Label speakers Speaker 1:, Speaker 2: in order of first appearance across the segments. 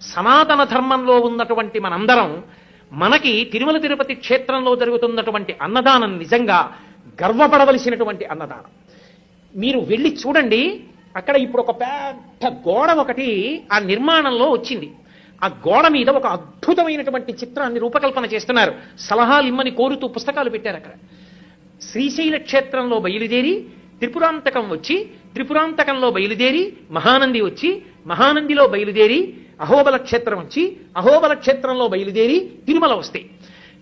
Speaker 1: సనాతన ధర్మంలో ఉన్నటువంటి మనందరం మనకి తిరుమల తిరుపతి క్షేత్రంలో జరుగుతున్నటువంటి అన్నదానం నిజంగా గర్వపడవలసినటువంటి అన్నదానం. మీరు వెళ్ళి చూడండి, అక్కడ ఇప్పుడు ఒక పెద్ద గోడ ఒకటి ఆ నిర్మాణంలో వచ్చింది. ఆ గోడ మీద ఒక అద్భుతమైనటువంటి చిత్రాన్ని రూపకల్పన చేస్తున్నారు. సలహాలు ఇమ్మని కోరుతూ పుస్తకాలు పెట్టారు. అక్కడ శ్రీశైల క్షేత్రంలో బయలుదేరి త్రిపురాంతకం వచ్చి, త్రిపురాంతకంలో బయలుదేరి మహానంది వచ్చి, మహానందిలో బయలుదేరి అహోబల క్షేత్రం వచ్చి, అహోబల క్షేత్రంలో బయలుదేరి తిరుమల వస్తాయి.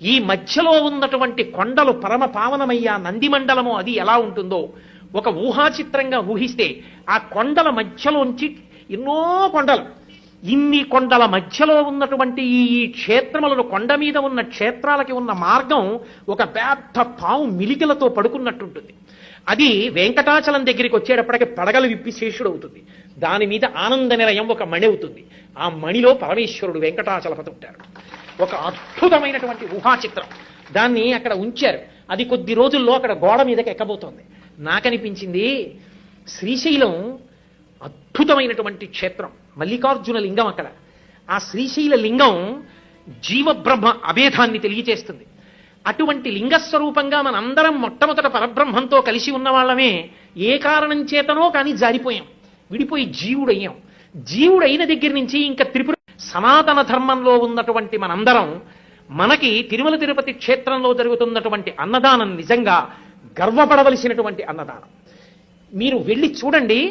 Speaker 1: ఈ మధ్యలో ఉన్నటువంటి కొండలు పరమ పావనమయ్యా నంది మండలము అది ఎలా ఉంటుందో ఒక ఊహాచిత్రంగా ఊహిస్తే, ఆ కొండల మధ్యలోంచి ఎన్నో కొండలు, ఇన్ని కొండల మధ్యలో ఉన్నటువంటి ఈ క్షేత్రములను, కొండ మీద ఉన్న క్షేత్రాలకి ఉన్న మార్గం ఒక పెద్ద పావు మిలికలతో పడుకున్నట్టుంటుంది. అది వెంకటాచలం దగ్గరికి వచ్చేటప్పటికి పడగలు విప్పి శేషుడు అవుతుంది. దాని మీద ఆనంద నిలయం ఒక మణి అవుతుంది. ఆ మణిలో పరమేశ్వరుడు వెంకటాచలపతి ఉంటారు. ఒక అద్భుతమైనటువంటి ఊహాచిత్రం. దాన్ని అక్కడ ఉంచారు. అది కొద్ది రోజుల్లో అక్కడ గోడ మీదకి ఎక్కబోతోంది. నాకనిపించింది శ్రీశైలం అద్భుతమైనటువంటి క్షేత్రం. మల్లికార్జున లింగం అక్కడ. ఆ శ్రీశైల లింగం జీవబ్రహ్మ అభేదాన్ని తెలియచేస్తుంది. అటువంటి లింగస్వరూపంగా మనందరం మొట్టమొదట పరబ్రహ్మంతో కలిసి ఉన్న వాళ్ళమే ఏ కారణం చేతనో కానీ జారిపోయాం, విడిపోయి జీవుడయ్యాం. జీవుడైన దగ్గర నుంచి ఇంకా త్రిపుర సనాతన ధర్మంలో ఉన్నటువంటి మనందరం మనకి తిరుమల తిరుపతి క్షేత్రంలో జరుగుతున్నటువంటి అన్నదానం నిజంగా గర్వపడవలసినటువంటి అన్నదానం. మీరు వెళ్ళి చూడండి,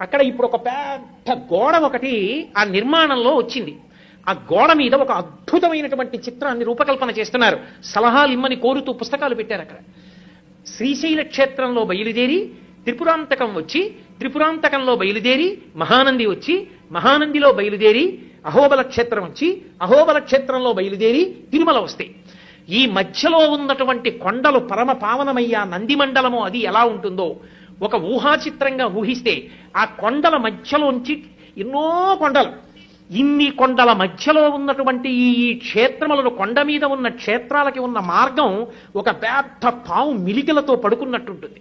Speaker 1: అక్కడ ఇప్పుడు ఒక పెద్ద గోడ ఒకటి ఆ నిర్మాణంలో వచ్చింది. ఆ గోడ మీద ఒక అద్భుతమైనటువంటి చిత్రాన్ని రూపకల్పన చేస్తున్నారు. సలహాలు ఇమ్మని కోరుతూ పుస్తకాలు పెట్టారు. అక్కడ శ్రీశైల క్షేత్రంలో బయలుదేరి త్రిపురాంతకం వచ్చి, త్రిపురాంతకంలో బయలుదేరి మహానంది వచ్చి, మహానందిలో బయలుదేరి అహోబల క్షేత్రం వచ్చి, అహోబల క్షేత్రంలో బయలుదేరి తిరుమల వస్తాయి. ఈ మధ్యలో ఉన్నటువంటి కొండలు పరమ పావనమయ్యా నంది మండలము అది ఎలా ఉంటుందో ఒక ఊహాచిత్రంగా ఊహిస్తే, ఆ కొండల మధ్యలోంచి ఎన్నో కొండలు, ఇన్ని కొండల మధ్యలో ఉన్నటువంటి ఈ క్షేత్రములను, కొండ మీద ఉన్న క్షేత్రాలకి ఉన్న మార్గం ఒక పెద్ద పావు మిలికలతో పడుకున్నట్టుంటుంది.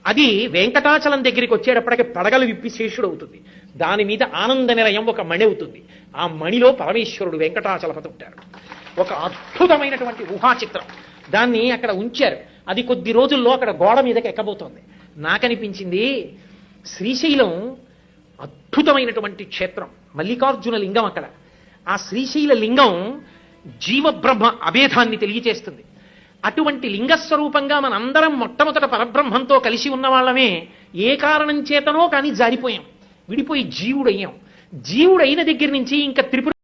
Speaker 1: అది వెంకటాచలం దగ్గరికి వచ్చేటప్పటికి పడగలు విప్పి శేషుడు అవుతుంది. దాని మీద ఆనంద నిలయం ఒక మణి అవుతుంది. ఆ మణిలో పరమేశ్వరుడు వెంకటాచలపతి ఉంటారు. ఒక అద్భుతమైనటువంటి ఊహాచిత్రం. దాన్ని అక్కడ ఉంచారు. అది కొద్ది రోజుల్లో అక్కడ గోడ మీదకి ఎక్కబోతోంది. నాకనిపించింది శ్రీశైలం అద్భుతమైనటువంటి క్షేత్రం. మల్లికార్జున లింగం అక్కడ. ఆ శ్రీశైల లింగం జీవబ్రహ్మ అభేదాన్ని తెలియచేస్తుంది. అటువంటి లింగస్వరూపంగా మనందరం మొట్టమొదట పరబ్రహ్మంతో కలిసి ఉన్న వాళ్ళమే ఏ కారణం చేతనో కానీ జారిపోయాం, విడిపోయి జీవుడయ్యాం. జీవుడైన దగ్గర నుంచి ఇంకా త్రిపుర